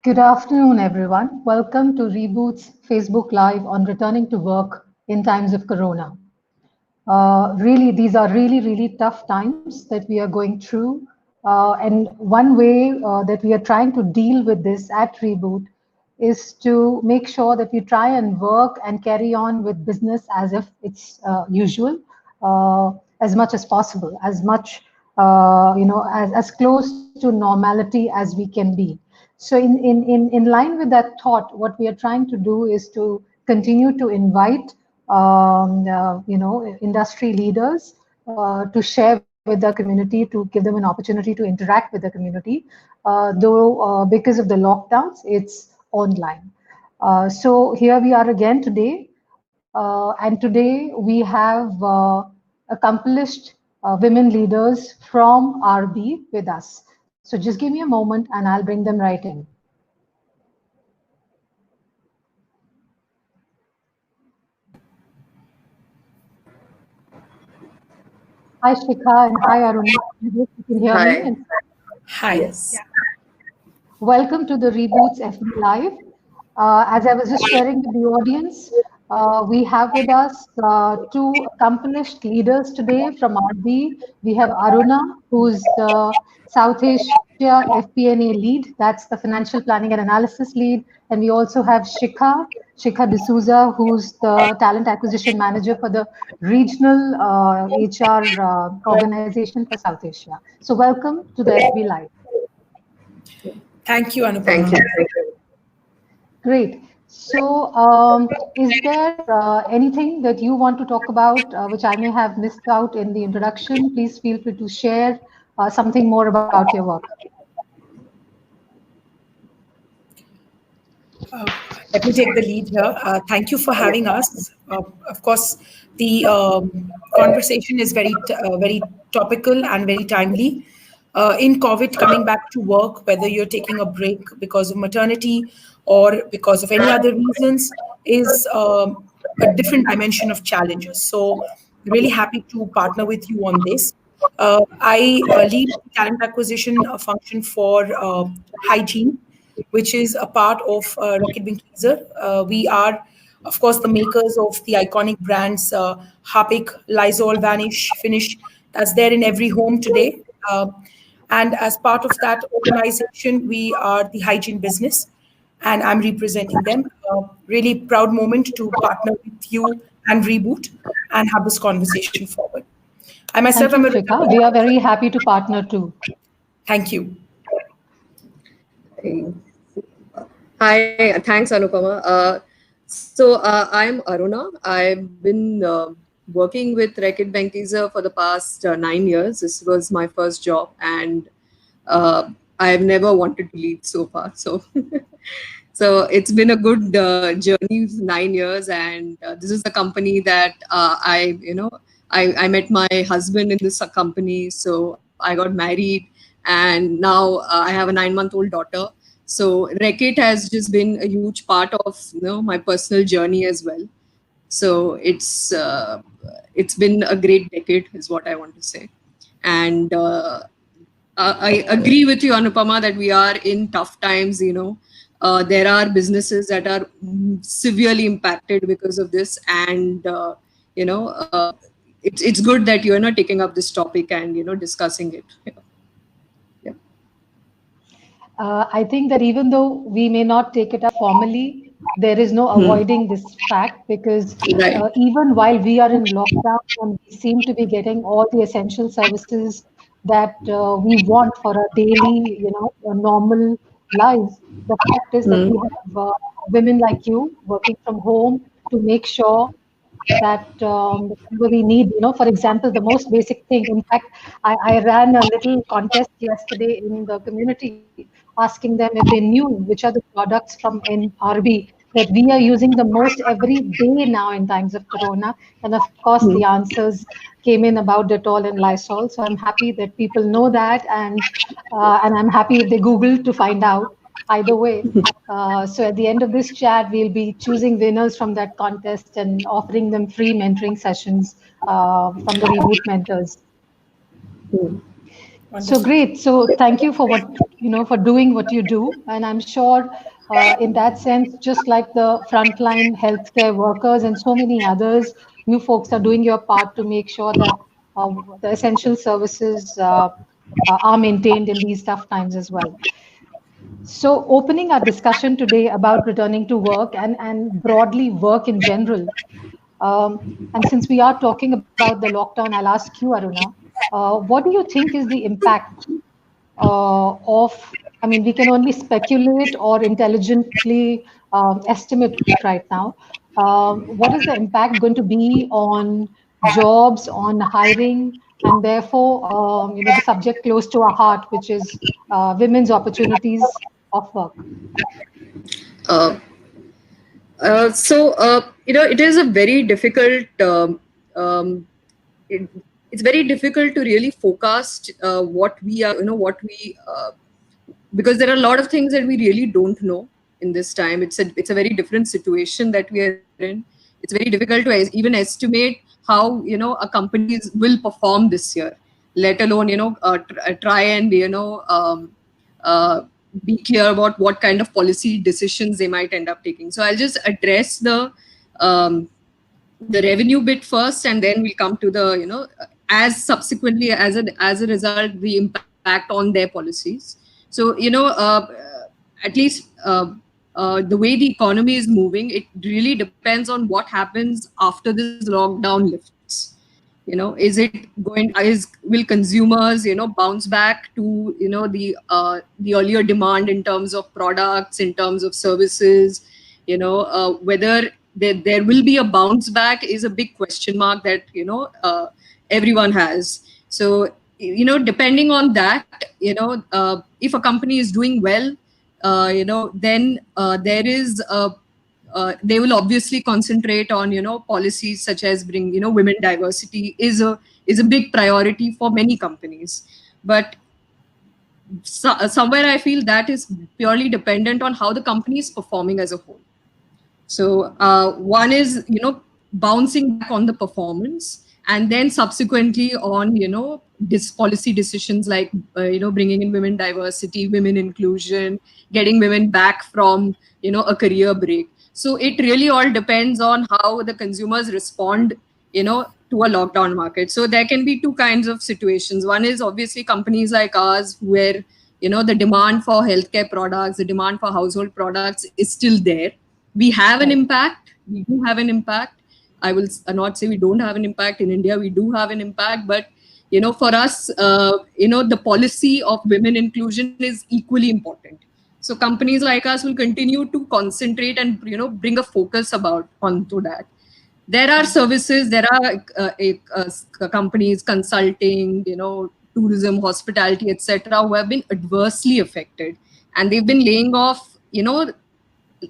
Good afternoon, everyone. Welcome to Reboot's Facebook Live on returning to work in times of Corona. Really, these are really tough times that we are going through. And one way that we are trying to deal with this at Reboot is to make sure that we try and work and carry on with business as if it's usual, as much as possible, as much, as close to normality as we can be. So in line with that thought, what we are trying to do is to continue to invite industry leaders to share with the community, to give them an opportunity to interact with the community. Though because of the lockdowns, it's online. So here we are again today, and today we have accomplished women leaders from RB with us. So just give me a moment and I'll bring them right in. Hi Shikha and hi Aruna. I hope you can hear me. And Hi. Yes. welcome to the Reboots FB Live. As I was just sharing with the audience, we have with us two accomplished leaders today from RB. We have Aruna, who's the South Asia FP&A lead. That's the financial planning and analysis lead. And we also have Shikha D'Souza, who's the talent acquisition manager for the regional HR organization for South Asia. So welcome to the FB Live. Thank you, Anupama. Thank you. Great. So, is there anything that you want to talk about which I may have missed out in the introduction? Please feel free to share something more about your work. Let me take the lead here. Thank you for having us. Of course, the conversation is very topical and very timely. In COVID, coming back to work, whether you're taking a break because of maternity or because of any other reasons, is a different dimension of challenges. So, really happy to partner with you on this. I lead the talent acquisition function for hygiene, which is a part of Reckitt Benckiser. We are, of course, the makers of the iconic brands Harpic, Lysol, Vanish, Finish. That's there in every home today. And as part of that organization, we are the hygiene business, and I'm representing them. Really proud moment to partner with you and Reboot and have this conversation forward. I myself am a we are very happy to partner too. Thank you. Hi, thanks, Anupama. I'm Aruna. I've been working with Reckitt Benckiser for the past 9 years. This was my first job, and I've never wanted to leave so far. So, so it's been a good journey, 9 years, and this is the company that I met my husband in this company. So I got married, and now I have a 9-month-old daughter. So Reckitt has just been a huge part of my personal journey as well. So it's been a great decade, is what I want to say. And I agree with you, Anupama, that we are in tough times. There are businesses that are severely impacted because of this, and it's good that you're not taking up this topic and discussing it. Yeah. I think that even though we may not take it up formally, there is no avoiding this fact, because even while we are in lockdown and we seem to be getting all the essential services that we want for a daily, a normal life, the fact is that we have women like you working from home to make sure that we need, for example, the most basic thing. In fact, I ran a little contest yesterday in the community asking them if they knew which are the products from NRB that we are using the most every day now in times of Corona. And of course, the answers came in about Dettol and Lysol. So I'm happy that people know that, and I'm happy if they Google to find out. Either way, so at the end of this chat, we'll be choosing winners from that contest and offering them free mentoring sessions from the Reboot mentors. So great. So thank you for for doing what you do. And I'm sure in that sense, just like the frontline healthcare workers and so many others, you folks are doing your part to make sure that the essential services are maintained in these tough times as well. So opening our discussion today about returning to work and broadly work in general. And since we are talking about the lockdown, I'll ask you, Aruna, what do you think is the impact I mean, we can only speculate or intelligently estimate right now. What is the impact going to be on jobs, on hiring, and therefore, the subject close to our heart, which is women's opportunities of work? Uh, it is a very difficult. It, it's very difficult to really forecast what we are. Because there are a lot of things that we really don't know in this time. It's a very different situation that we are in. It's very difficult to even estimate how a company will perform this year, let alone try and be clear about what kind of policy decisions they might end up taking. So I'll just address the revenue bit first, and then we'll come to the as subsequently as a result the impact on their policies. So at least the way the economy is moving, it really depends on what happens after this lockdown lifts. Will consumers bounce back to the earlier demand in terms of products, in terms of services? Whether there will be a bounce back is a big question mark that everyone has. So depending on that, if a company is doing well, then there is they will obviously concentrate on policies such as bring women diversity is a big priority for many companies. But somewhere I feel that is purely dependent on how the company is performing as a whole. So one is bouncing back on the performance, and then subsequently on policy decisions like bringing in women diversity, women inclusion, getting women back from a career break. So it really all depends on how the consumers respond to a lockdown market. So there can be two kinds of situations. One is obviously companies like ours where the demand for healthcare products, the demand for household products is still there. We have an impact. We do have an impact. I will not say we don't have an impact. In India, we do have an impact. But, for us, the policy of women inclusion is equally important. So companies like us will continue to concentrate and, bring a focus onto that. There are services, there are companies, consulting, tourism, hospitality, etc., who have been adversely affected. And they've been laying off,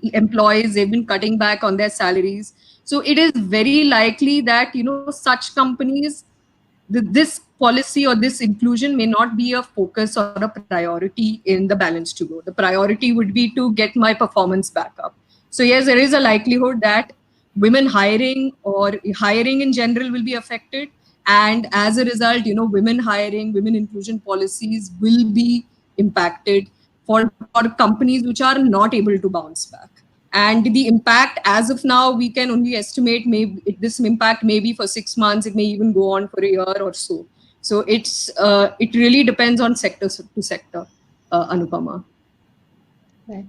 employees, they've been cutting back on their salaries. So it is very likely that such companies, this policy or this inclusion may not be a focus or a priority in the balance to go. The priority would be to get my performance back up. So yes, there is a likelihood that women hiring or hiring in general will be affected, and as a result women hiring, women inclusion policies will be impacted for companies which are not able to bounce back. And the impact as of now, we can only estimate maybe this impact may be for 6 months, it may even go on for a year or so. So it really depends on sector to sector, Anupama. Right.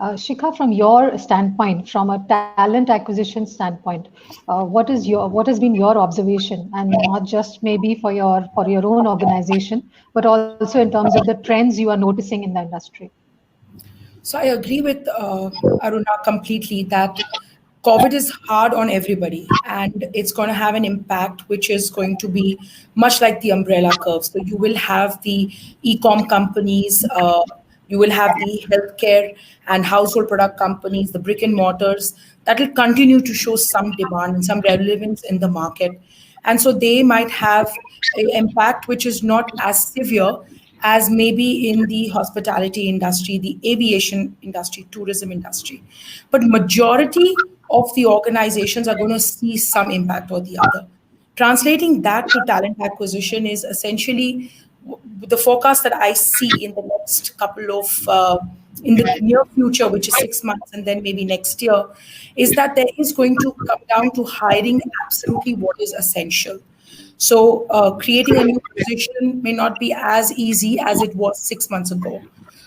Shikha, from your standpoint, from a talent acquisition standpoint, what has been your observation, and not just maybe for your own organization, but also in terms of the trends you are noticing in the industry? So I agree with Aruna completely that COVID is hard on everybody, and it's going to have an impact which is going to be much like the umbrella curve. So you will have the e-com companies, you will have the healthcare and household product companies, the brick and mortars that will continue to show some demand and some relevance in the market. And so they might have an impact which is not as severe as maybe in the hospitality industry, the aviation industry, tourism industry. But majority of the organizations are going to see some impact or the other. Translating that to talent acquisition is essentially the forecast that I see in the next couple of, in the near future, which is 6 months and then maybe next year, is that there is going to come down to hiring absolutely what is essential. So creating a new position may not be as easy as it was 6 months ago.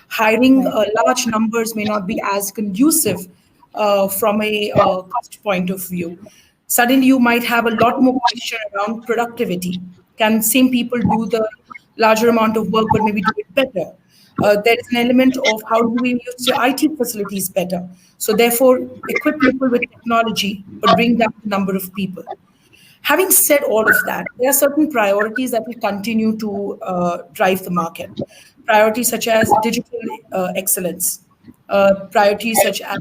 Hiring large numbers may not be as conducive from a cost point of view. Suddenly, you might have a lot more question around productivity. Can same people do the larger amount of work, but maybe do it better? There is an element of how do we use your IT facilities better? So therefore, equip people with technology, but bring down the number of people. Having said all of that, there are certain priorities that will continue to drive the market. Priorities such as digital excellence, priorities such as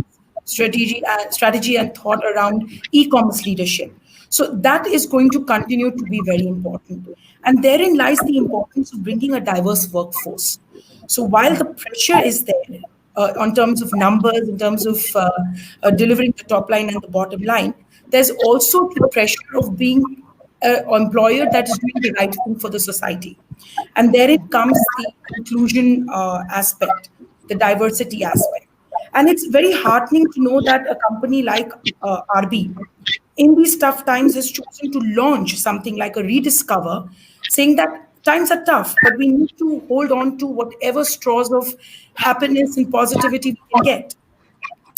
strategy and thought around e-commerce leadership. So that is going to continue to be very important. And therein lies the importance of bringing a diverse workforce. So while the pressure is there on terms of numbers, in terms of delivering the top line and the bottom line, there's also the pressure of being an employer that is doing the right thing for the society. And there it comes the inclusion aspect, the diversity aspect. And it's very heartening to know that a company like RB, in these tough times, has chosen to launch something like a Rediscover, saying that times are tough, but we need to hold on to whatever straws of happiness and positivity we can get.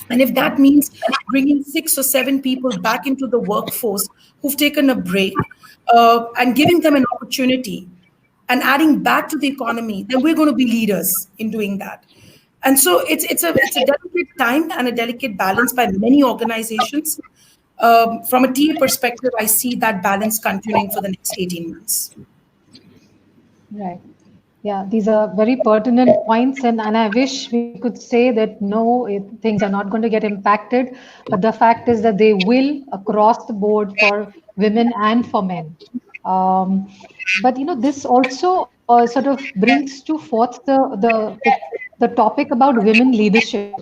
And if that means bringing 6 or 7 people back into the workforce who've taken a break and giving them an opportunity and adding back to the economy, then we're going to be leaders in doing that. And so it's a delicate time and a delicate balance by many organizations. From a TA perspective, I see that balance continuing for the next 18 months. Right. Yeah, these are very pertinent points, and I wish we could say that no, things are not going to get impacted, but the fact is that they will across the board for women and for men. But this also sort of brings to forth the topic about women leadership.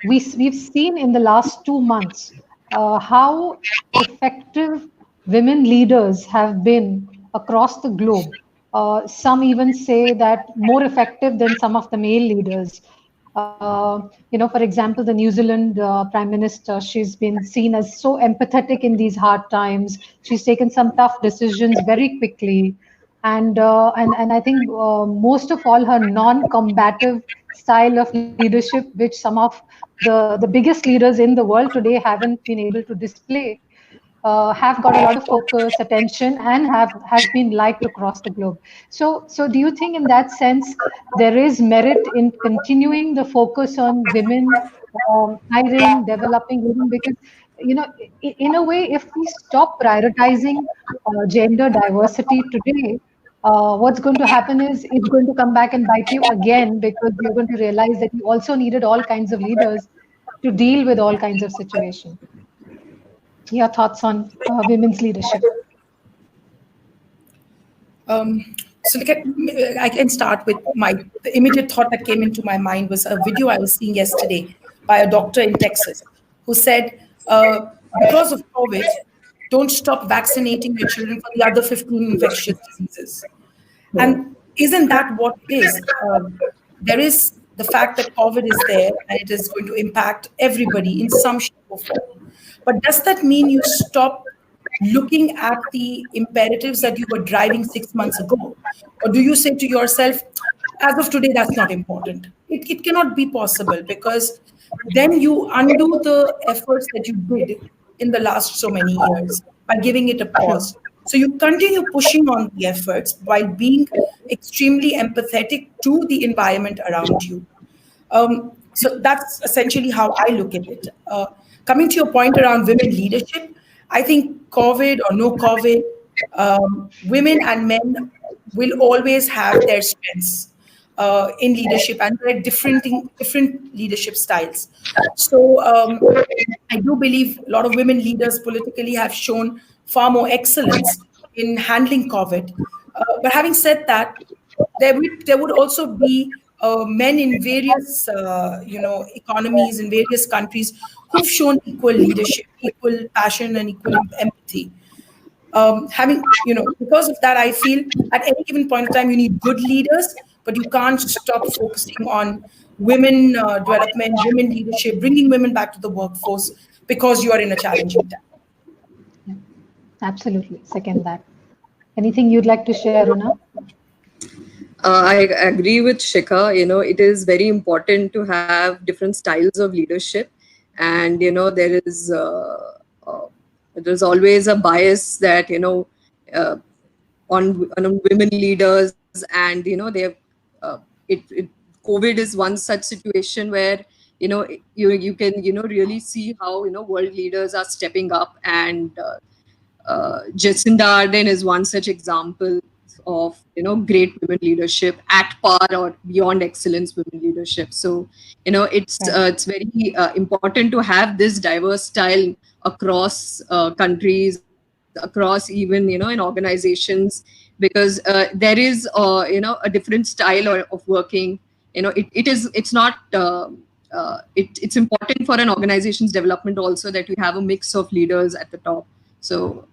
We've seen in the last 2 months how effective women leaders have been across the globe. Some even say that more effective than some of the male leaders. For example, the New Zealand Prime Minister, she's been seen as so empathetic in these hard times. She's taken some tough decisions very quickly. And I think most of all, her non-combative style of leadership, which some of the biggest leaders in the world today haven't been able to display, have got a lot of focus, attention, and has been liked across the globe. So do you think in that sense there is merit in continuing the focus on women, hiring, developing women? Because in a way, if we stop prioritizing gender diversity today, what's going to happen is it's going to come back and bite you again, because you're going to realize that you also needed all kinds of leaders to deal with all kinds of situations. Your thoughts on women's leadership? So I can start with the immediate thought that came into my mind was a video I was seeing yesterday by a doctor in Texas who said, because of COVID, don't stop vaccinating your children for the other 15 infectious diseases. And isn't that what it is? There is the fact that COVID is there and it is going to impact everybody in some shape or form. But does that mean you stop looking at the imperatives that you were driving 6 months ago? Or do you say to yourself, as of today, that's not important? It cannot be possible, because then you undo the efforts that you did in the last so many years by giving it a pause. So you continue pushing on the efforts while being extremely empathetic to the environment around you. So that's essentially how I look at it. Coming to your point around women leadership, I think COVID or no COVID, women and men will always have their strengths in leadership, and there are different leadership styles. So I do believe a lot of women leaders politically have shown far more excellence in handling COVID. But having said that, there would also be men in various economies in various countries who've shown equal leadership, equal passion, and equal empathy. having, because of that, I feel at any given point of time, you need good leaders, but you can't stop focusing on women development, women leadership, bringing women back to the workforce because you are in a challenging time. Yeah, absolutely. Second that. Anything you'd like to share, Aruna? I agree with Shikha. It is very important to have different styles of leadership, and there's always a bias that on women leaders, and they have COVID is one such situation where you can really see how world leaders are stepping up, and Jacinda Ardern is one such example of great women leadership at par or beyond excellence women leadership. So it's very important to have this diverse style across countries, across even in organizations, because there is a different style of working. It's not it's important for an organization's development also that you have a mix of leaders at the top. So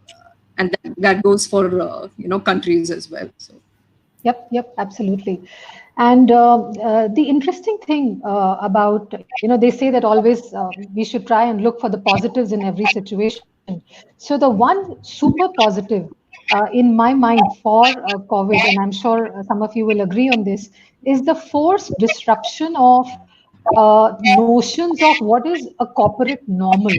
and that goes for countries as well. So Yep, absolutely. And the interesting thing about, they say that always we should try and look for the positives in every situation. So the one super positive in my mind for COVID, and I'm sure some of you will agree on this, is the forced disruption of notions of what is a corporate normal.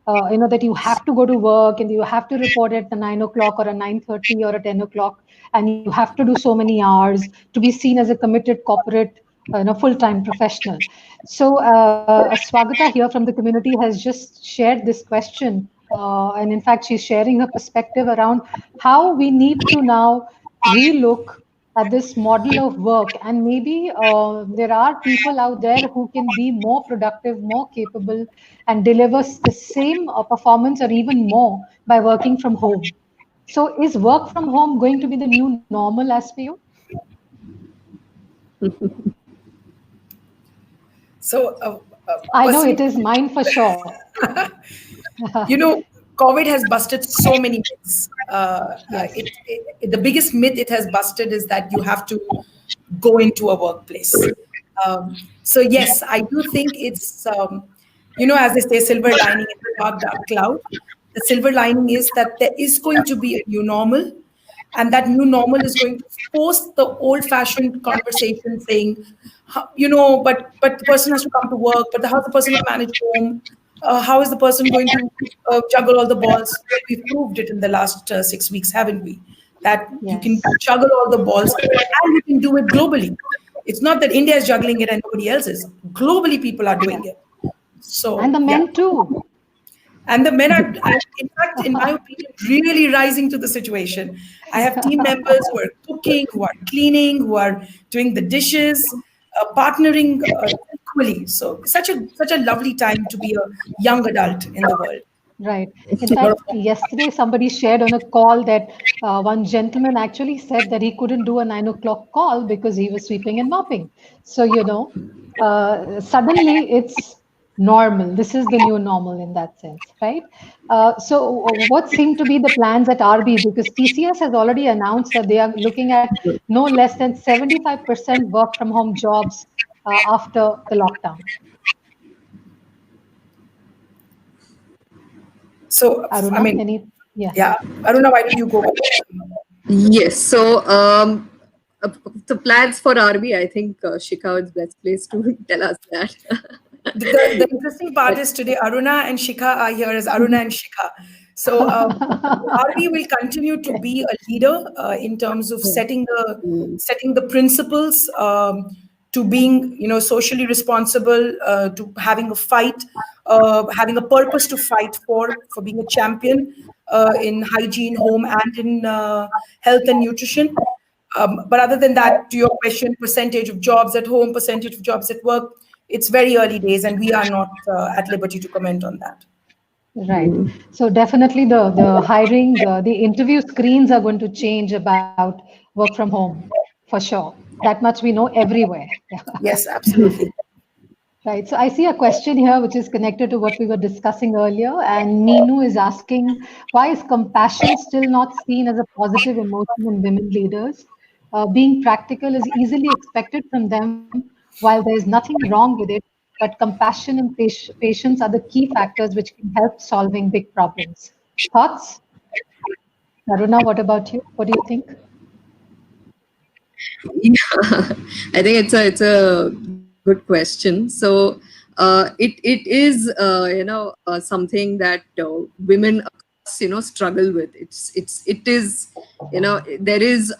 That you have to go to work and you have to report at the 9 o'clock or a 9:30 or a 10 o'clock, and you have to do so many hours to be seen as a committed corporate, full-time professional. So Swagata here from the community has just shared this question. And in fact, she's sharing her perspective around how we need to now relook at this model of work, and maybe there are people out there who can be more productive, more capable, and deliver the same performance or even more by working from home. So is work from home going to be the new normal as for you? So I know it is mine for sure. COVID has busted so many myths. The biggest myth it has busted is that you have to go into a workplace. So yes, I do think it's, as they say, silver lining in the dark cloud. The silver lining is that there is going to be a new normal, and that new normal is going to force the old-fashioned conversation saying, but the person has to come to work, but how's the person going to manage home? How is the person going to juggle all the balls? We've proved it in the last 6 weeks, haven't we? That you can juggle all the balls and you can do it globally. It's not that India is juggling it and nobody else is. Globally, people are doing it. So and the men too. And the men are, in fact, in my opinion, really rising to the situation. I have team members who are cooking, who are cleaning, who are doing the dishes, partnering equally. So such a lovely time to be a young adult in the world. Right. In fact, yesterday somebody shared on a call that one gentleman actually said that he couldn't do a 9 o'clock call because he was sweeping and mopping. So, suddenly it's normal. This is the new normal in that sense, right? So what seem to be the plans at RB? Because TCS has already announced that they are looking at no less than 75% work from home jobs after the lockdown. So, Aruna, Aruna, why don't you go? Yes. So, the plans for RB, I think Shikha is best placed to tell us that. The interesting part is today Aruna and Shikha are here as Aruna and Shikha. So RB will continue to be a leader in terms of setting the principles, to being socially responsible, to having a fight, having a purpose to fight for being a champion in hygiene, home, and in health and nutrition. But other than that, to your question, percentage of jobs at home, percentage of jobs at work, it's very early days, and we are not at liberty to comment on that. Right. So definitely the hiring, the interview screens are going to change about work from home, for sure. That much we know everywhere. Yes, absolutely. Right. So I see a question here which is connected to what we were discussing earlier. And Meenu is asking, why is compassion still not seen as a positive emotion in women leaders? Being practical is easily expected from them while there's nothing wrong with it. But compassion and patience are the key factors which can help solving big problems. Thoughts? Aruna, what about you? What do you think? Yeah, I think it's a good question. So it is something that women struggle with. It is there is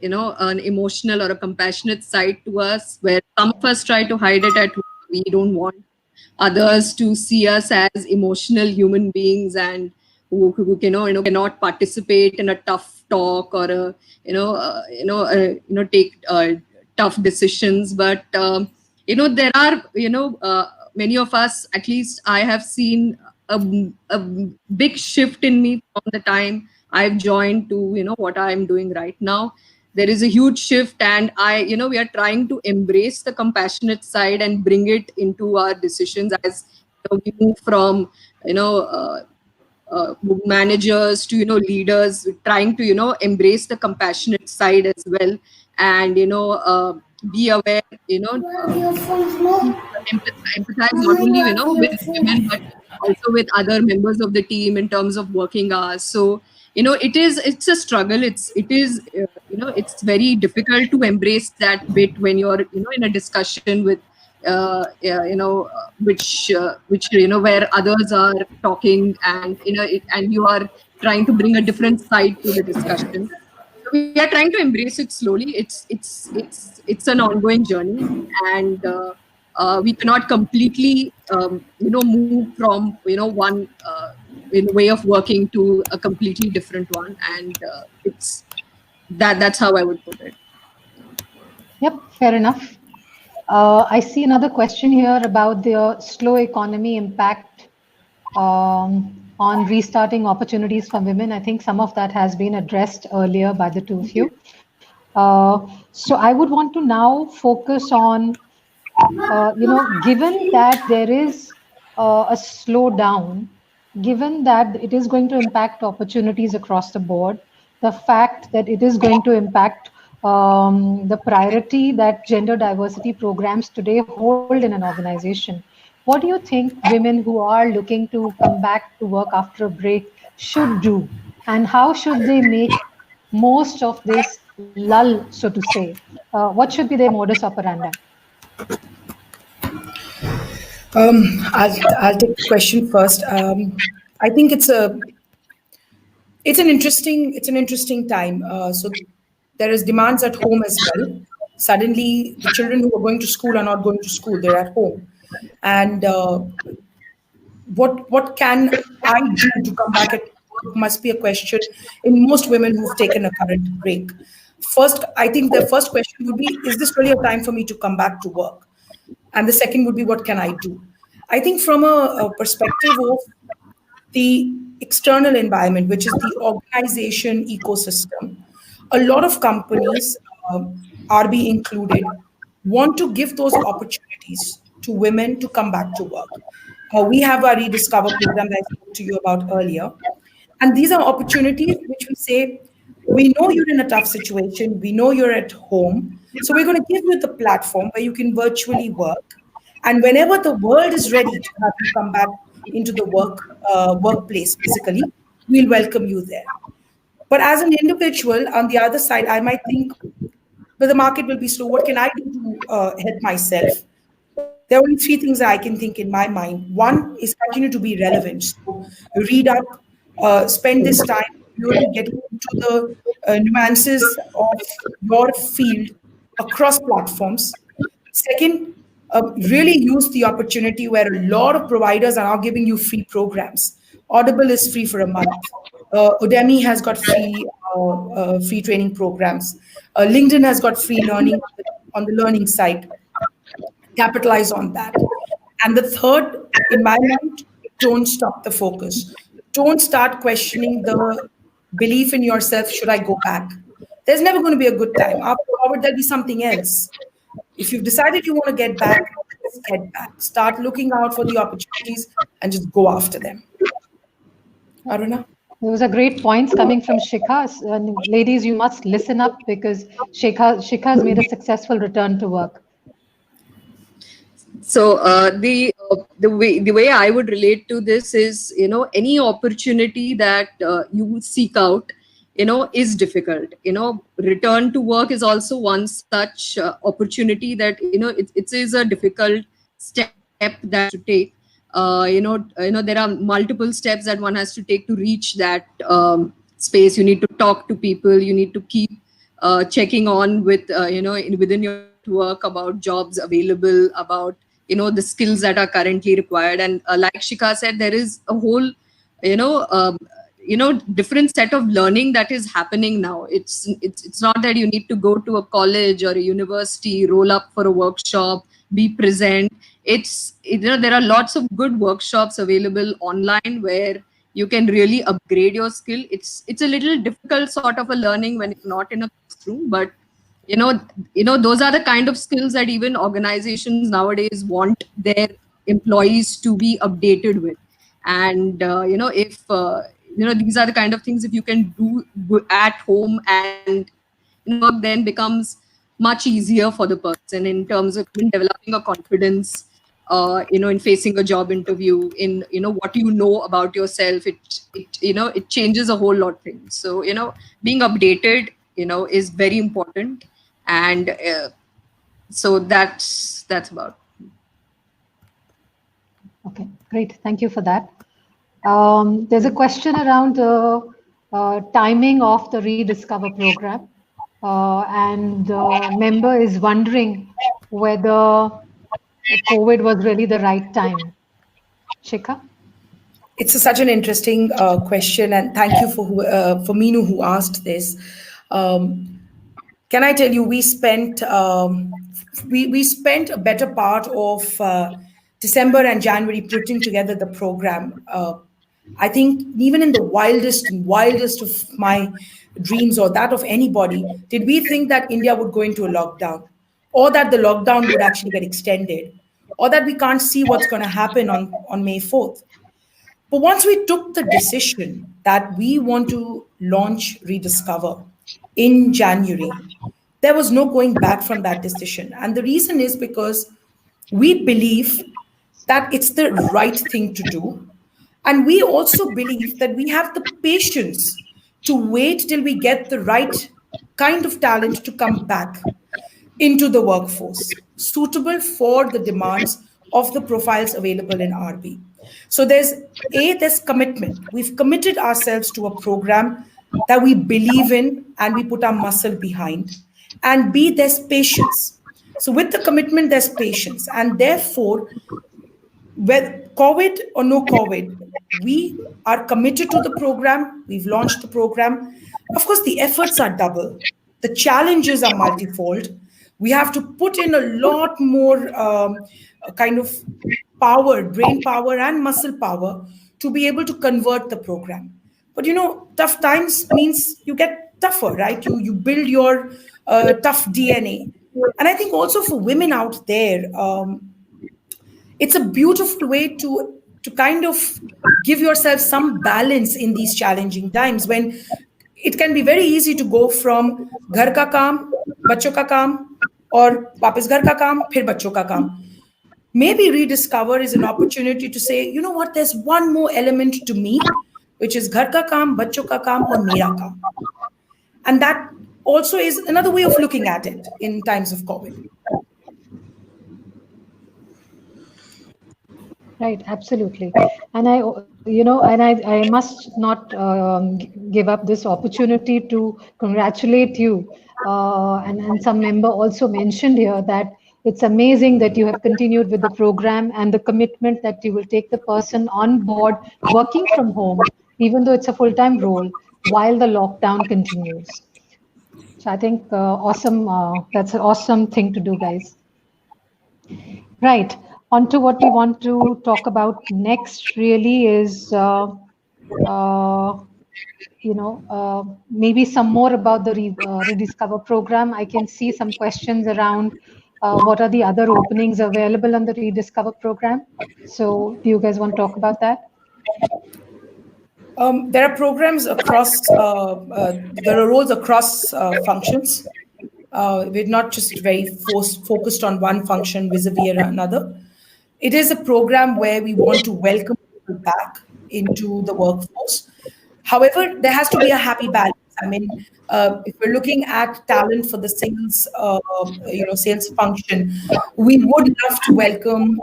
an emotional or a compassionate side to us where some of us try to hide it at home. We don't want others to see us as emotional human beings and who cannot participate in a tough talk or a take tough decisions. But there are many of us, at least I have seen a big shift in me from the time I've joined to what I'm doing right now. There is a huge shift, and we are trying to embrace the compassionate side and bring it into our decisions as we move from you know uh, managers to leaders, trying to embrace the compassionate side as well, and be aware, empathize not only with women but also with other members of the team in terms of working hours. So it's a struggle. It's very difficult to embrace that bit when you're in a discussion with which where others are talking, and and you are trying to bring a different side to the discussion. We are trying to embrace it slowly. It's an ongoing journey, and we cannot completely move from one way of working to a completely different one, and that's how I would put it. Yep, fair enough. I see another question here about the slow economy impact on restarting opportunities for women. I think some of that has been addressed earlier by the two of you. So I would want to now focus on, given that there is a slowdown, given that it is going to impact opportunities across the board, the fact that it is going to impact the priority that gender diversity programs today hold in an organization. What do you think women who are looking to come back to work after a break should do? And how should they make most of this lull, so to say? What should be their modus operandi? I'll take the question first. I think it's an interesting time. So there is demands at home as well. Suddenly, the children who are going to school are not going to school; they're at home. And what can I do to come back at work must be a question in most women who've taken a current break. First, I think the first question would be: is this really a time for me to come back to work? And the second would be, what can I do? I think from a perspective of the external environment, which is the organization ecosystem, a lot of companies, RB included, want to give those opportunities to women to come back to work. We have our Rediscover program that I spoke to you about earlier. And these are opportunities which we say, we know you're in a tough situation, we know you're at home, so we're going to give you the platform where you can virtually work. And whenever the world is ready to have you come back into the workplace physically, we'll welcome you there. But as an individual, on the other side, I might think, but the market will be slow. What can I do to help myself? There are only three things that I can think in my mind. One is continue to be relevant. So read up, spend this time really getting into the nuances of your field across platforms. Second, really use the opportunity where a lot of providers are now giving you free programs. Audible is free for a month. Udemy has got free training programs. LinkedIn has got free learning on the learning side. Capitalize on that. And the third, in my mind, don't stop the focus. Don't start questioning the belief in yourself. Should I go back? There's never going to be a good time. After COVID, there'll be something else. If you've decided you want to get back, just head back. Start looking out for the opportunities and just go after them. Aruna? Those are great points coming from Shikha. And ladies, you must listen up because Shikha's made a successful return to work. So the way I would relate to this is, any opportunity that you seek out, is difficult. Return to work is also one such opportunity that it is a difficult step that to take. There are multiple steps that one has to take to reach that space. You need to talk to people. You need to keep checking on with within your network about jobs available, about the skills that are currently required. And like Shikha said, there is a whole different set of learning that is happening now. It's not that you need to go to a college or a university, roll up for a workshop, be present. There are lots of good workshops available online where you can really upgrade your skill. It's a little difficult sort of a learning when it's not in a classroom, but those are the kind of skills that even organizations nowadays want their employees to be updated with. And if these are the kind of things, if you can do at home, and work then becomes much easier for the person in terms of developing a confidence, in facing a job interview, in what you know about yourself. It changes a whole lot of things. So being updated is very important. And so that's about. Okay, great. Thank you for that. There's a question around timing of the Rediscover program. And the member is wondering whether COVID was really the right time. Shikha? It's such an interesting question, and thank you for Meenu who asked this. Can I tell you, we spent we spent a better part of December and January putting together the program. I think even in the wildest of my dreams, or that of anybody, did we think that India would go into a lockdown, or that the lockdown would actually get extended, or that we can't see what's going to happen on May 4th. But once we took the decision that we want to launch Rediscover in January, there was no going back from that decision. And the reason is because we believe that it's the right thing to do. And we also believe that we have the patience to wait till we get the right kind of talent to come back into the workforce, suitable for the demands of the profiles available in RB. So there's commitment. We've committed ourselves to a program that we believe in and we put our muscle behind. And B, there's patience. So with the commitment, there's patience. And therefore, whether COVID or no COVID, we are committed to the program. We've launched the program. Of course, the efforts are double. The challenges are multifold. We have to put in a lot more kind of power, brain power and muscle power to be able to convert the program. But tough times means you get tougher, right? You build your tough DNA. And I think also for women out there, it's a beautiful way to kind of give yourself some balance in these challenging times, when it can be very easy to go from ghar ka kaam, bachcho ka kaam, or wapas ghar ka kaam, phir bachcho ka kaam. Maybe Rediscover is an opportunity to say, you know what, there's one more element to me, which is ghar ka kaam, bachcho ka kaam, or mera kaam. And that also is another way of looking at it in times of COVID. Right, absolutely. And I must not give up this opportunity to congratulate you. And some member also mentioned here that it's amazing that you have continued with the program and the commitment that you will take the person on board working from home, even though it's a full-time role, while the lockdown continues. So I think awesome. That's an awesome thing to do, guys. Right. On to what we want to talk about next really is, maybe some more about the Rediscover program. I can see some questions around what are the other openings available on the Rediscover program. So do you guys want to talk about that? There are programs across, there are roles across functions. We're not just very focused on one function vis-a-vis another. It is a program where we want to welcome people back into the workforce. However, there has to be a happy balance. I mean, if we're looking at talent for the sales, sales function, we would love to welcome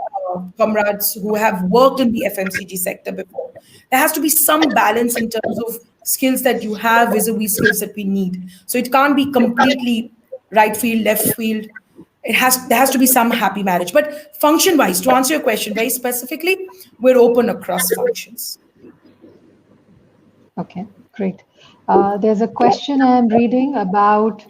comrades who have worked in the FMCG sector before. There has to be some balance in terms of skills that you have vis-a-vis skills that we need. So it can't be completely right field, left field. There has to be some happy marriage. But function-wise, to answer your question very specifically, we're open across functions. Okay, great. There's a question I'm reading about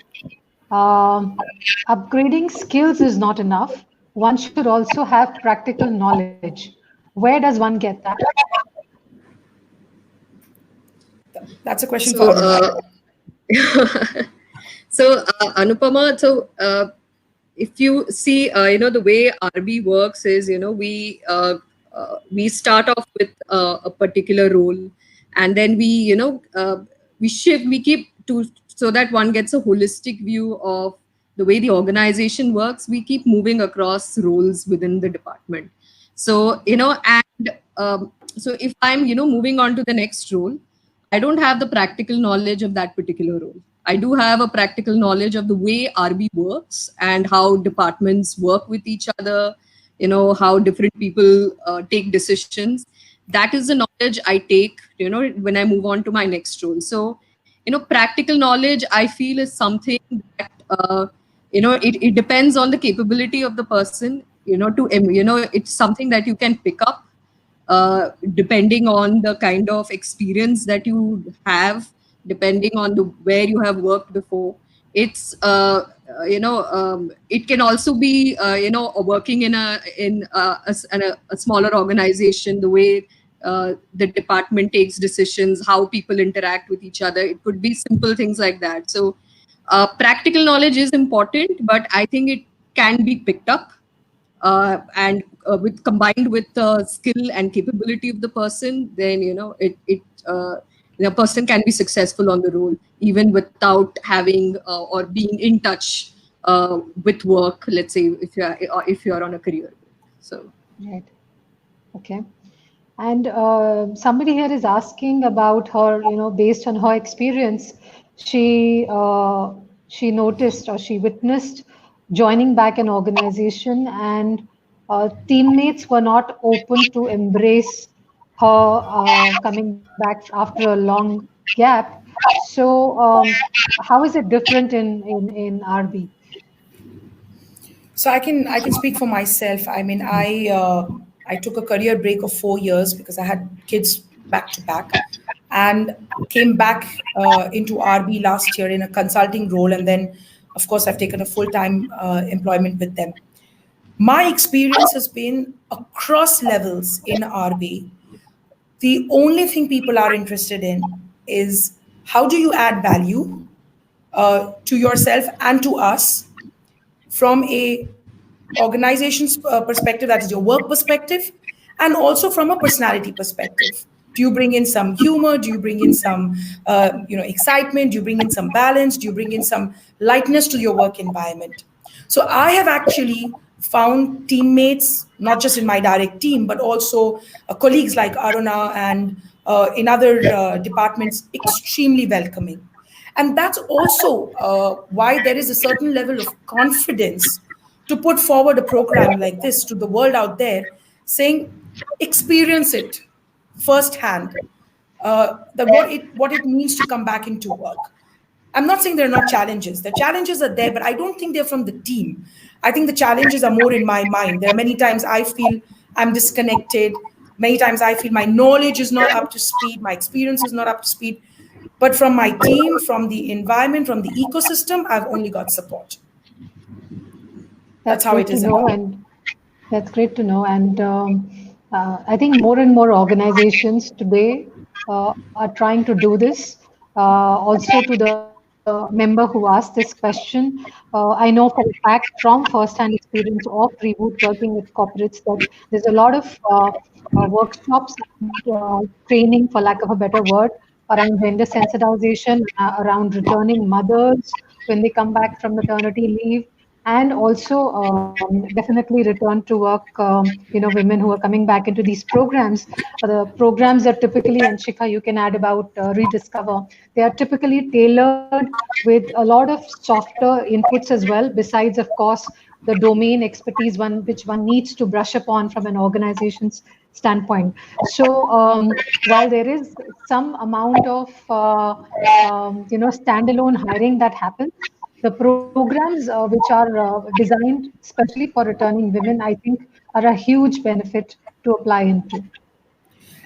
upgrading skills is not enough. One should also have practical knowledge. Where does one get that? That's a question for Anupama. Anupama, if you see, the way RB works is, we start off with a particular role, and then we keep to, so that one gets a holistic view of the way the organization works. We keep moving across roles within the department. So, so if I'm, moving on to the next role, I don't have the practical knowledge of that particular role. I do have a practical knowledge of the way RB works and how departments work with each other, how different people take decisions. That is the knowledge I take, when I move on to my next role. So, practical knowledge, I feel, is something that, it depends on the capability of the person, it's something that you can pick up depending on the kind of experience that you have, depending on where you have worked before. It's it can also be working in a smaller organization, the way the department takes decisions, how people interact with each other. It could be simple things like that. So practical knowledge is important, but I think it can be picked up and combined with the skill and capability of the person. Then a person can be successful on the role even without having or being in touch with work. Let's say if you're on a career. So right, okay. And somebody here is asking about her, based on her experience, she noticed or she witnessed joining back an organization, and teammates were not open to embrace her coming back after a long gap. So how is it different in RB? So I can speak for myself. I mean, I took a career break of 4 years because I had kids back to back, and came back into RB last year in a consulting role, and then, of course, I've taken a full-time employment with them. My experience has been across levels in RB. The only thing people are interested in is how do you add value to yourself and to us from a organization's perspective, that is your work perspective, and also from a personality perspective. Do you bring in some humor? Do you bring in some excitement? Do you bring in some balance? Do you bring in some lightness to your work environment? So I have actually found teammates, not just in my direct team, but also colleagues like Aruna and in other departments, extremely welcoming. And that's also why there is a certain level of confidence to put forward a program like this to the world out there, saying, experience it firsthand, what it means to come back into work. I'm not saying there are not challenges. The challenges are there, but I don't think they're from the team. I think the challenges are more in my mind. There are many times I feel I'm disconnected. Many times I feel my knowledge is not up to speed. My experience is not up to speed. But from my team, from the environment, from the ecosystem, I've only got support. That's how it is. And that's great to know. And I think more and more organizations today are trying to do this. Also to the member who asked this question. I know for a fact from first-hand experience of Reboot working with corporates that there's a lot of workshops, training, for lack of a better word, around gender sensitization, around returning mothers when they come back from maternity leave, and also definitely return to work. Women who are coming back into these programs. The programs are typically, and Shikha, you can add about Rediscover. They are typically tailored with a lot of softer inputs as well. Besides, of course, the domain expertise which one needs to brush upon from an organization's standpoint. So while there is some amount of standalone hiring that happens, the programs which are designed especially for returning women, I think, are a huge benefit to apply into.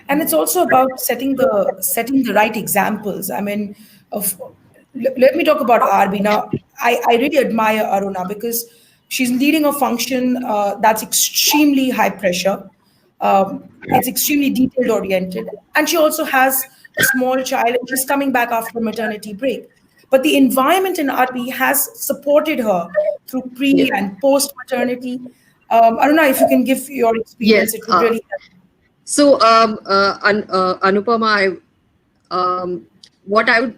And it's also about setting the right examples. I mean, let me talk about RB now. I really admire Aruna because she's leading a function that's extremely high pressure. It's extremely detailed oriented, and she also has a small child, and she's coming back after maternity break. But the environment in RB has supported her through pre Yeah. and post maternity. Aruna, if you can give your experience, Yes. it would really help. So, Anupama,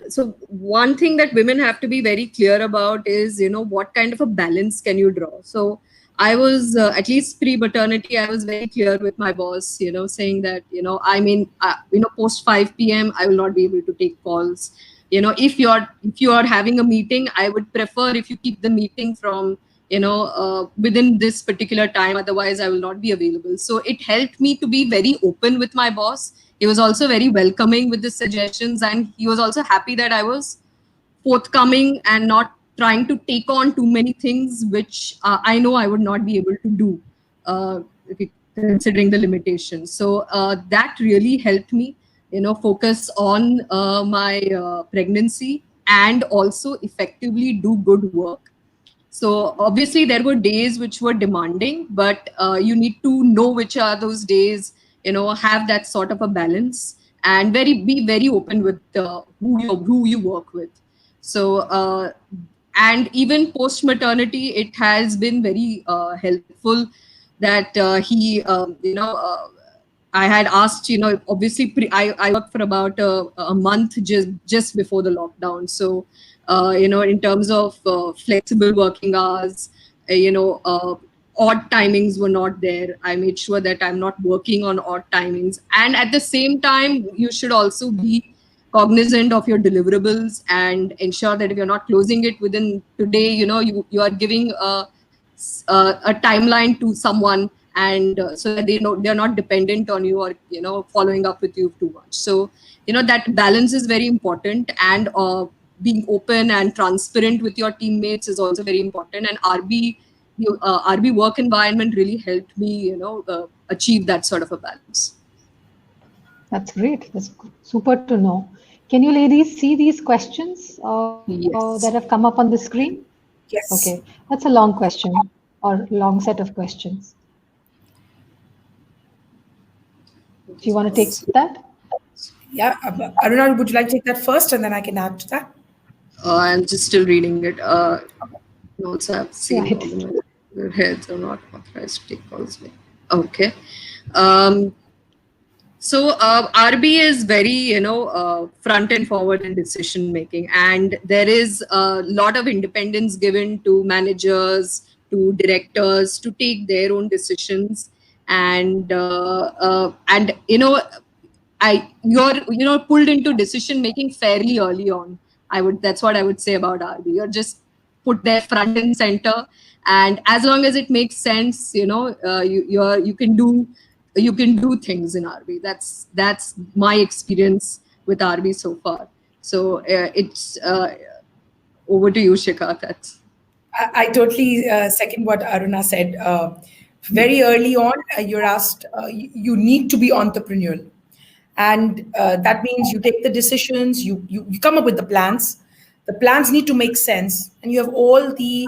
so one thing that women have to be very clear about is, what kind of a balance can you draw? So I was, at least pre-maternity, I was very clear with my boss, saying that, post 5 p.m., I will not be able to take calls. If you're having a meeting, I would prefer if you keep the meeting from, within this particular time, otherwise I will not be available. So it helped me to be very open with my boss. He was also very welcoming with the suggestions, and he was also happy that I was forthcoming and not trying to take on too many things, which I know I would not be able to do, considering the limitations. So that really helped me, focus on my pregnancy and also effectively do good work. So obviously there were days which were demanding, but you need to know which are those days, have that sort of a balance and be very open with who you work with. So and even post maternity, it has been very helpful that I had asked, obviously I worked for about a month just before the lockdown. So in terms of flexible working hours, odd timings were not there. I made sure that I'm not working on odd timings. And at the same time, you should also be cognizant of your deliverables and ensure that if you're not closing it within today, you are giving a timeline to someone, and so that they're not dependent on you or following up with you too much. So that balance is very important, and being open and transparent with your teammates is also very important. And RB work environment really helped me, achieve that sort of a balance. That's great. That's super to know. Can you ladies see these questions Yes. that have come up on the screen? Yes. Okay, that's a long question or long set of questions. Do you want to take that? Yeah, Aruna, would you like to take that first, and then I can add to that? I'm just still reading it. Notes I've seen. Right. Your heads are not authorized to take calls. Okay. So RB is very, front and forward in decision making, and there is a lot of independence given to managers, to directors to take their own decisions, and you're pulled into decision making fairly early on. That's what I would say about RB. You're just put there front and center, and as long as it makes sense, you can do things in RB. That's my experience with RB so far. So it's over to you, Shikha. I totally second what Aruna said. Very early on, you're asked, you need to be entrepreneurial. And that means you take the decisions, you come up with the plans. The plans need to make sense, and you have all the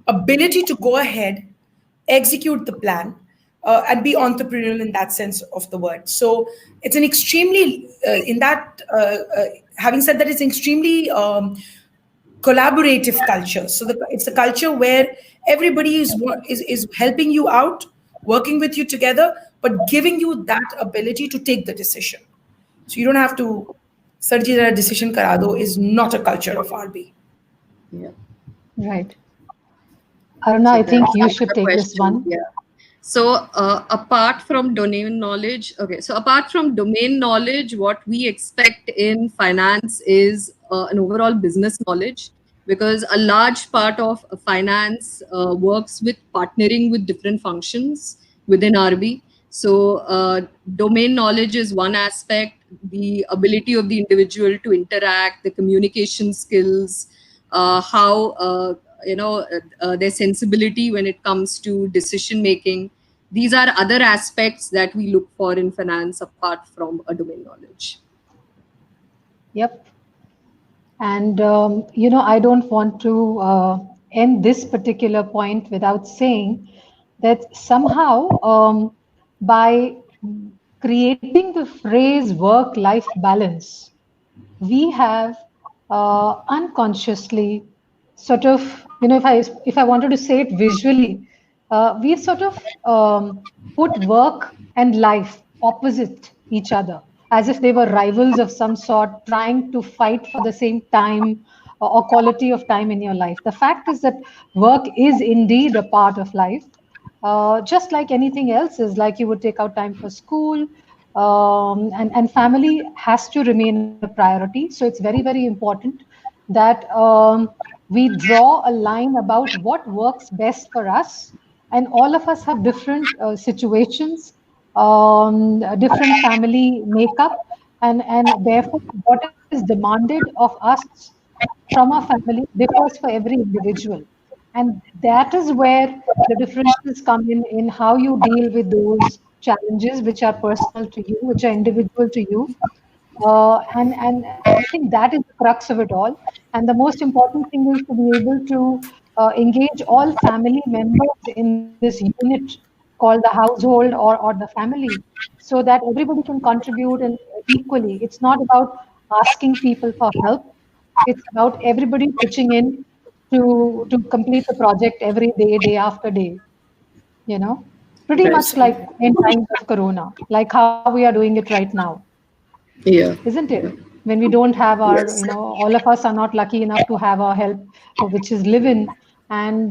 ability to go ahead, execute the plan, and be entrepreneurial in that sense of the word. So it's an extremely, having said that, it's extremely collaborative culture. So it's a culture where everybody is helping you out, working with you together, but giving you that ability to take the decision. So you don't have to, Sarji Zara decision kara do is not a culture of RB. Yeah. Right. Aruna, I think you should take this one. Yeah. So apart from domain knowledge, what we expect in finance is an overall business knowledge, because a large part of finance works with partnering with different functions within RB. So domain knowledge is one aspect, the ability of the individual to interact, the communication skills, how their sensibility when it comes to decision making. These are other aspects that we look for in finance apart from a domain knowledge. Yep. And, I don't want to end this particular point without saying that somehow by creating the phrase work-life balance, we have unconsciously sort of, if I wanted to say it visually, we've sort of put work and life opposite each other, as if they were rivals of some sort, trying to fight for the same time or quality of time in your life. The fact is that work is indeed a part of life, just like anything else is, like you would take out time for school, and family has to remain a priority. So it's very, very important that we draw a line about what works best for us. And all of us have different situations, different family makeup, and therefore what is demanded of us from our family differs for every individual. And that is where the differences come in how you deal with those challenges which are personal to you, which are individual to you. And I think that is the crux of it all. And the most important thing is to be able to engage all family members in this unit called the household or the family, so that everybody can contribute and equally. It's not about asking people for help. It's about everybody pitching in to complete the project every day, day after day. Pretty much like in times of Corona, like how we are doing it right now. Yeah. Isn't it? When we don't have our, all of us are not lucky enough to have our help, which is live-in, and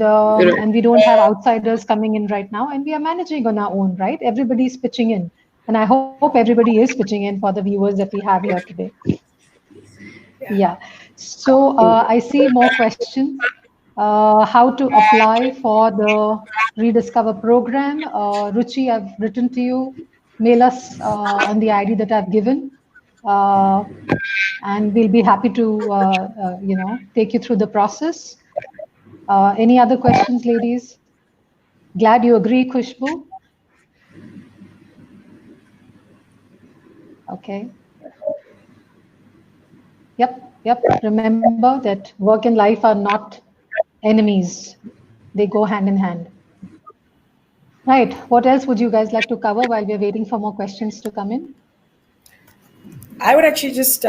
we don't have outsiders coming in right now, and we are managing on our own, right? Everybody's pitching in, and I hope everybody is pitching in for the viewers that we have here today. Yeah. So I see more questions. How to apply for the Rediscover program? Ruchi, I've written to you. Mail us on the ID that I've given. And we'll be happy to, take you through the process. Any other questions, ladies? Glad you agree, Khushbu. Okay. Yep. Remember that work and life are not enemies. They go hand in hand. Right. What else would you guys like to cover while we're waiting for more questions to come in? I would actually just,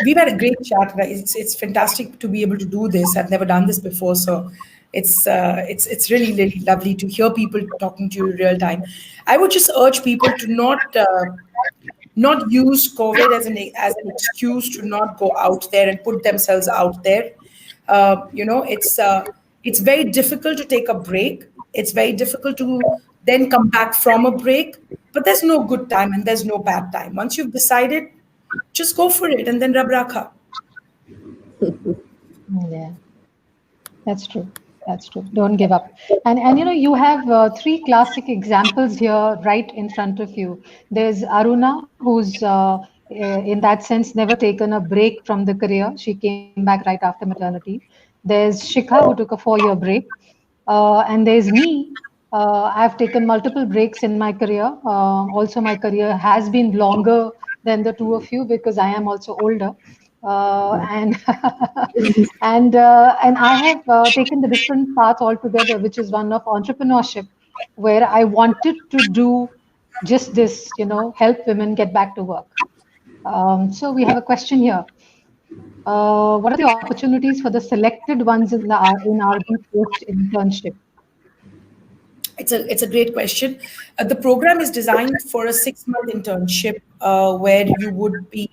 we've had a great chat. It's fantastic to be able to do this. I've never done this before. So it's really, really lovely to hear people talking to you in real time. I would just urge people to not use COVID as an excuse to not go out there and put themselves out there. It's very difficult to take a break. It's very difficult to then come back from a break. But there's no good time and there's no bad time. Once you've decided, just go for it, and then Rab Rakha. Yeah, that's true. Don't give up. And you have three classic examples here right in front of you. There's Aruna, who's in that sense never taken a break from the career. She came back right after maternity. There's Shikha, who took a 4-year break. And there's me. I've taken multiple breaks in my career. Also, my career has been longer than the two of you because I am also older. And I have taken the different path altogether, which is one of entrepreneurship. where I wanted to do just this, help women get back to work. So we have a question here. What are the opportunities for the selected ones in RB post internship? It's a great question. The program is designed for a 6-month internship where you would be,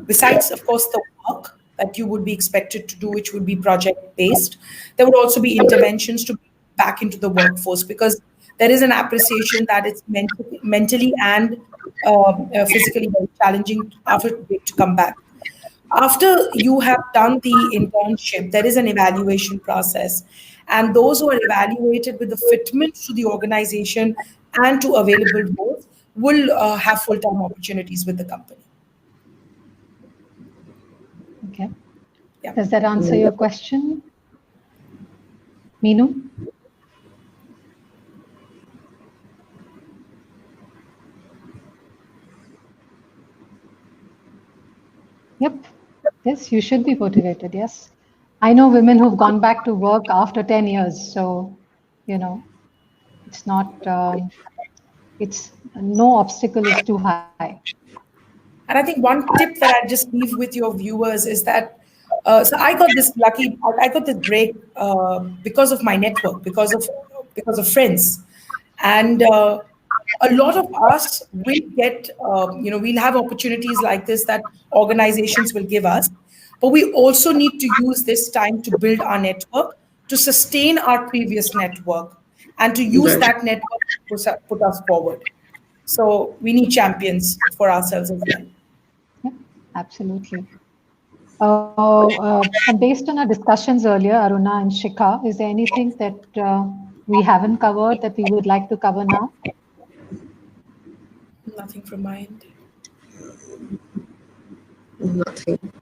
besides, of course, the work that you would be expected to do, which would be project based, there would also be interventions to be back into the workforce, because there is an appreciation that it's mentally and physically very challenging after to come back. After you have done the internship, there is an evaluation process. And those who are evaluated with the fitment to the organization and to available roles will have full-time opportunities with the company. Okay. Yeah. Does that answer your question, Meenu? Yep. Yes, you should be motivated. Yes. I know women who've gone back to work after 10 years. So, it's not, it's no obstacle is too high. And I think one tip that I just leave with your viewers is that, so I got this break because of my network, because of friends. And a lot of us will get, we'll have opportunities like this that organizations will give us. But we also need to use this time to build our network, to sustain our previous network, and to use that network to put us forward. So we need champions for ourselves as well. Yeah, absolutely. And based on our discussions earlier, Aruna and Shikha, is there anything that we haven't covered that we would like to cover now? Nothing from my end. Nothing.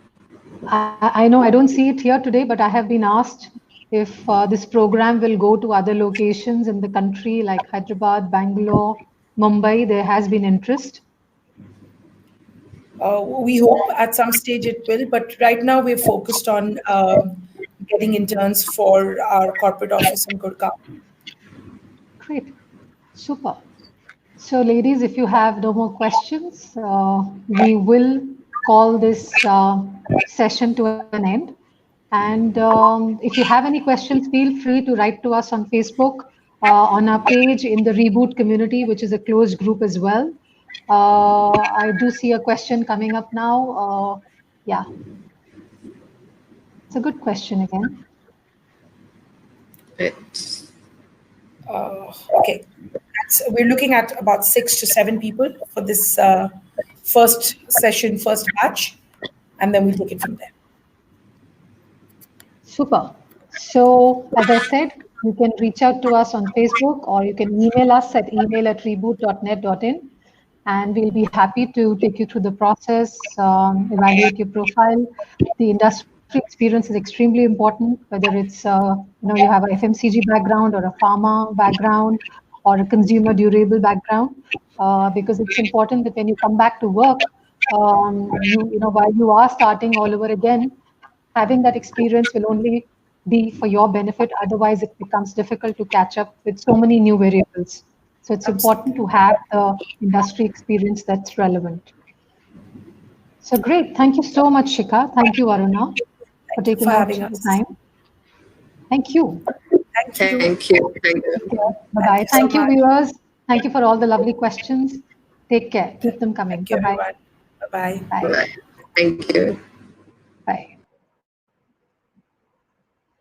I know I don't see it here today, but I have been asked if this program will go to other locations in the country like Hyderabad, Bangalore, Mumbai. There has been interest. We hope at some stage it will, but right now we're focused on getting interns for our corporate office in Gurgaon. Great. Super. So ladies, if you have no more questions, we will call this session to an end. And if you have any questions, feel free to write to us on Facebook, on our page in the Reboot community, which is a closed group as well. I do see a question coming up now. Yeah. It's a good question again. Okay. We're looking at about 6 to 7 people for this first session, first batch, and then we'll take it from there. Super. So, as I said, you can reach out to us on Facebook, or you can email us at email@reboot.net.in, and we'll be happy to take you through the process, evaluate your profile. The industry experience is extremely important, whether it's you have a FMCG background or a pharma background or a consumer durable background, because it's important that when you come back to work, while you are starting all over again, having that experience will only be for your benefit. Otherwise, it becomes difficult to catch up with so many new variables. So it's important to have the industry experience that's relevant. So great. Thank you so much, Shikha. Thank you, Aruna, for taking out the time. Thank you. Thank you. Bye-bye. Thank you, viewers. Thank you for all the lovely questions. Take care. Keep them coming. Bye-bye. Bye. Thank you. Bye.